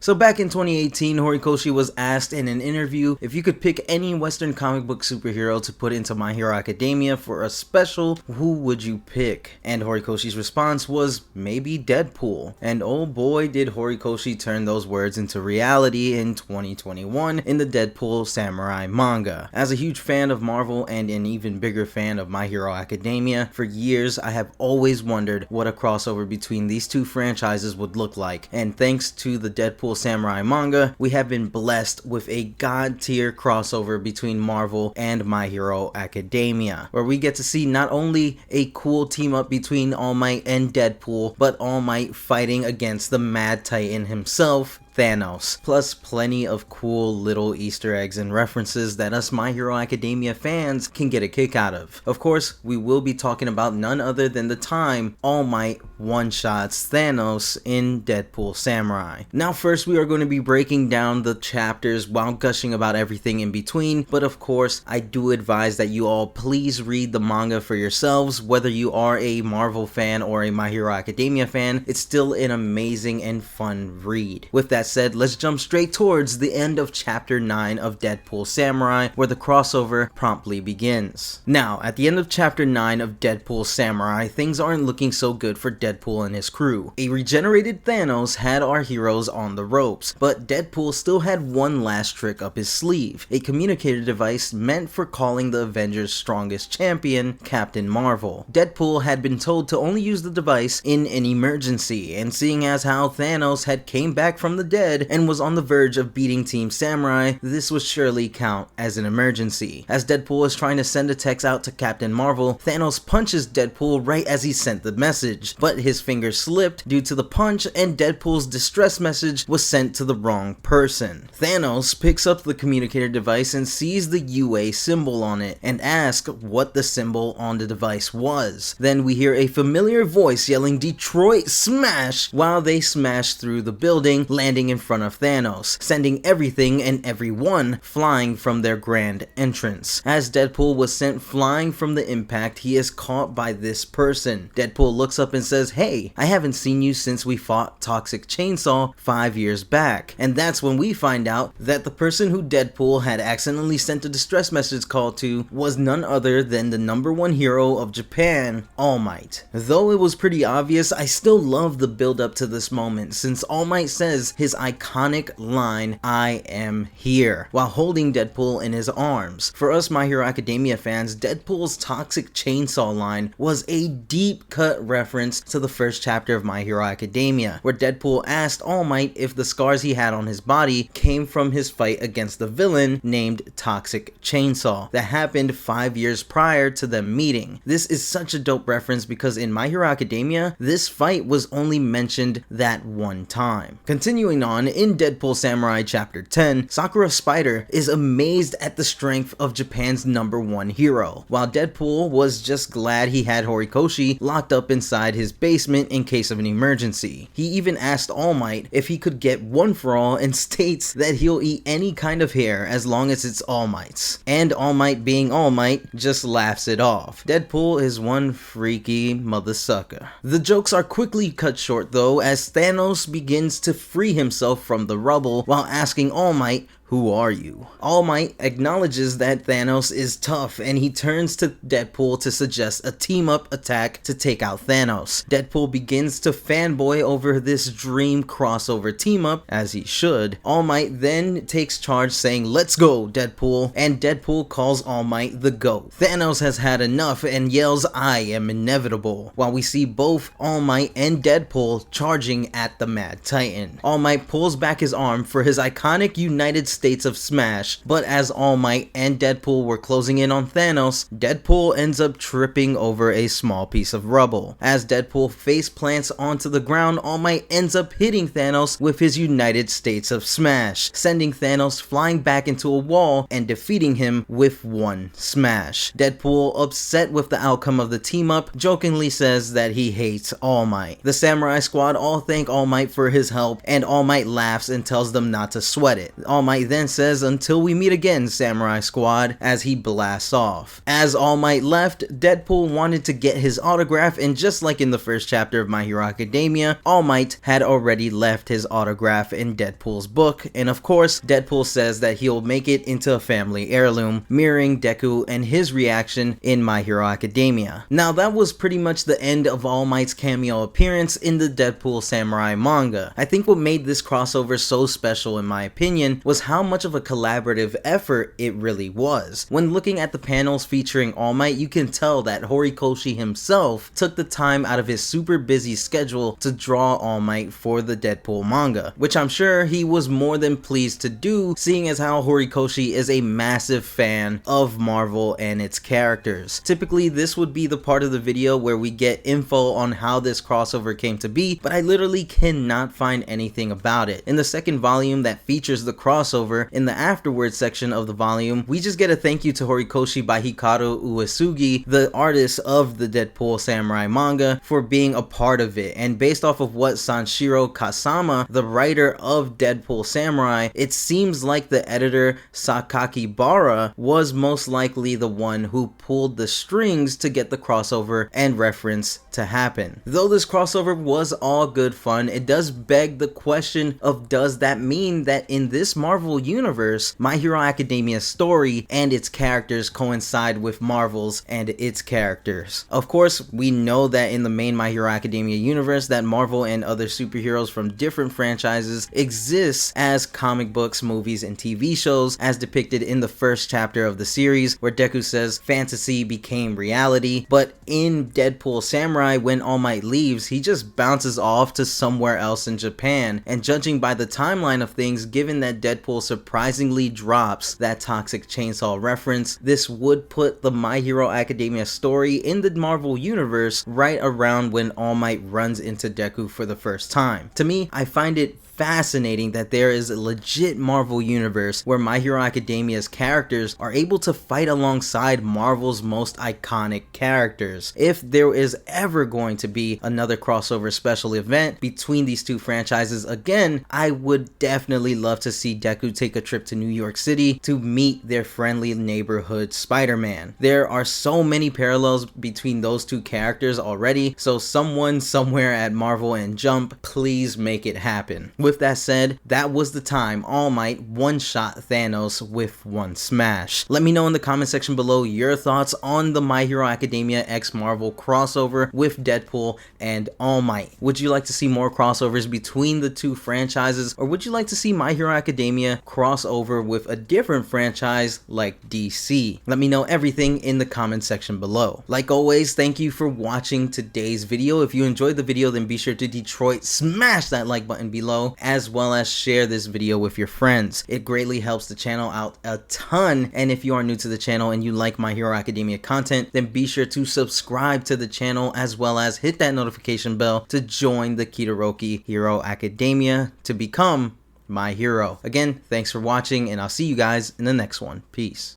So back in 2018, Horikoshi was asked in an interview if you could pick any Western comic book superhero to put into My Hero Academia for a special, who would you pick? And Horikoshi's response was maybe Deadpool. And oh boy did Horikoshi turn those words into reality in 2021 in the Deadpool Samurai manga. As a huge fan of Marvel and an even bigger fan of My Hero Academia, for years I have always wondered what a crossover between these two franchises would look like, and thanks to the Deadpool Samurai manga, we have been blessed with a god tier crossover between Marvel and My Hero Academia, where we get to see not only a cool team up between All Might and Deadpool, but All Might fighting against the Mad Titan himself, Thanos, plus plenty of cool little Easter eggs and references that us My Hero Academia fans can get a kick out of. Of course, we will be talking about none other than the time All Might one-shots Thanos in Deadpool Samurai. Now first, we are going to be breaking down the chapters while gushing about everything in between, but of course, I do advise that you all please read the manga for yourselves. Whether you are a Marvel fan or a My Hero Academia fan, it's still an amazing and fun read. With that said, let's jump straight towards the end of chapter 9 of Deadpool Samurai, where the crossover promptly begins. Now, at the end of chapter 9 of Deadpool Samurai, things aren't looking so good for Deadpool and his crew. A regenerated Thanos had our heroes on the ropes, but Deadpool still had one last trick up his sleeve, a communicator device meant for calling the Avengers' strongest champion, Captain Marvel. Deadpool had been told to only use the device in an emergency, and seeing as how Thanos had came back from the dead and was on the verge of beating Team Samurai, this would surely count as an emergency. As Deadpool is trying to send a text out to Captain Marvel, Thanos punches Deadpool right as he sent the message, but his finger slipped due to the punch and Deadpool's distress message was sent to the wrong person. Thanos picks up the communicator device and sees the UA symbol on it and asks what the symbol on the device was. Then we hear a familiar voice yelling "Detroit smash" while they smash through the building, landing in front of Thanos, sending everything and everyone flying from their grand entrance. As Deadpool was sent flying from the impact, he is caught by this person. Deadpool looks up and says, "Hey, I haven't seen you since we fought Toxic Chainsaw 5 years back." And that's when we find out that the person who Deadpool had accidentally sent a distress message call to was none other than the #1 hero of Japan, All Might. Though it was pretty obvious, I still love the build up to this moment, since All Might says his iconic line, "I am here," while holding Deadpool in his arms. For us My Hero Academia fans, Deadpool's Toxic Chainsaw line was a deep cut reference to the first chapter of My Hero Academia, where Deadpool asked All Might if the scars he had on his body came from his fight against the villain named Toxic Chainsaw that happened 5 years prior to them meeting. This is such a dope reference because in My Hero Academia, this fight was only mentioned that one time. Continuing on, in Deadpool Samurai Chapter 10, Sakura Spider is amazed at the strength of Japan's #1 hero, while Deadpool was just glad he had Horikoshi locked up inside his basement in case of an emergency. He even asked All Might if he could get one for all and states that he'll eat any kind of hair as long as it's All Might's. And All Might, being All Might, just laughs it off. Deadpool is one freaky mother sucker. The jokes are quickly cut short though, as Thanos begins to free himself from the rubble while asking All Might, "Who are you?" All Might acknowledges that Thanos is tough and he turns to Deadpool to suggest a team-up attack to take out Thanos. Deadpool begins to fanboy over this dream crossover team-up, as he should. All Might then takes charge saying, "Let's go, Deadpool," and Deadpool calls All Might the GOAT. Thanos has had enough and yells, "I am inevitable," while we see both All Might and Deadpool charging at the Mad Titan. All Might pulls back his arm for his iconic United States of Smash, but as All Might and Deadpool were closing in on Thanos, Deadpool ends up tripping over a small piece of rubble. As Deadpool face plants onto the ground, All Might ends up hitting Thanos with his United States of Smash, sending Thanos flying back into a wall and defeating him with one smash. Deadpool, upset with the outcome of the team up, jokingly says that he hates All Might. The Samurai Squad all thank All Might for his help, and All Might laughs and tells them not to sweat it. All Might then says, "Until we meet again, Samurai Squad," as he blasts off. As All Might left, Deadpool wanted to get his autograph, and just like in the first chapter of My Hero Academia, All Might had already left his autograph in Deadpool's book, and of course, Deadpool says that he'll make it into a family heirloom, mirroring Deku and his reaction in My Hero Academia. Now that was pretty much the end of All Might's cameo appearance in the Deadpool Samurai manga. I think what made this crossover so special in my opinion was how much of a collaborative effort it really was. When looking at the panels featuring All Might, you can tell that Horikoshi himself took the time out of his super busy schedule to draw All Might for the Deadpool manga, which I'm sure he was more than pleased to do, seeing as how Horikoshi is a massive fan of Marvel and its characters. Typically this would be the part of the video where we get info on how this crossover came to be, but I literally cannot find anything about it. In the second volume that features the crossover, in the afterwards section of the volume, we just get a thank you to Horikoshi by Hikaru Uesugi, the artist of the Deadpool Samurai manga, for being a part of it. And based off of what Sanshiro Kasama, the writer of Deadpool Samurai, it seems like the editor Sakakibara was most likely the one who pulled the strings to get the crossover and reference to happen. Though this crossover was all good fun, it does beg the question of, does that mean that in this Marvel universe, My Hero Academia's story and its characters coincide with Marvel's and its characters? Of course, we know that in the main My Hero Academia universe that Marvel and other superheroes from different franchises exist as comic books, movies, and TV shows, as depicted in the first chapter of the series, where Deku says fantasy became reality. But in Deadpool Samurai, when All Might leaves, he just bounces off to somewhere else in Japan, and judging by the timeline of things, given that Deadpool surprisingly drops that Toxic Chainsaw reference, this would put the My Hero Academia story in the Marvel universe right around when All Might runs into Deku for the first time. To me, I find it fascinating that there is a legit Marvel universe where My Hero Academia's characters are able to fight alongside Marvel's most iconic characters. If there is ever going to be another crossover special event between these two franchises again, I would definitely love to see Deku take a trip to New York City to meet their friendly neighborhood Spider-Man. There are so many parallels between those two characters already, so someone somewhere at Marvel and Jump, please make it happen. With that said, that was the time All Might one-shot Thanos with one smash. Let me know in the comment section below your thoughts on the My Hero Academia x Marvel crossover with Deadpool and All Might. Would you like to see more crossovers between the two franchises, or would you like to see My Hero Academia crossover with a different franchise like DC? Let me know everything in the comment section below. Like always, thank you for watching today's video. If you enjoyed the video, then be sure to Detroit smash that like button below, as well as share this video with your friends. It greatly helps the channel out a ton, and if you are new to the channel and you like My Hero Academia content, then be sure to subscribe to the channel, as well as hit that notification bell to join the Kitoroki Hero Academia to become my hero. Again, thanks for watching, and I'll see you guys in the next one. Peace.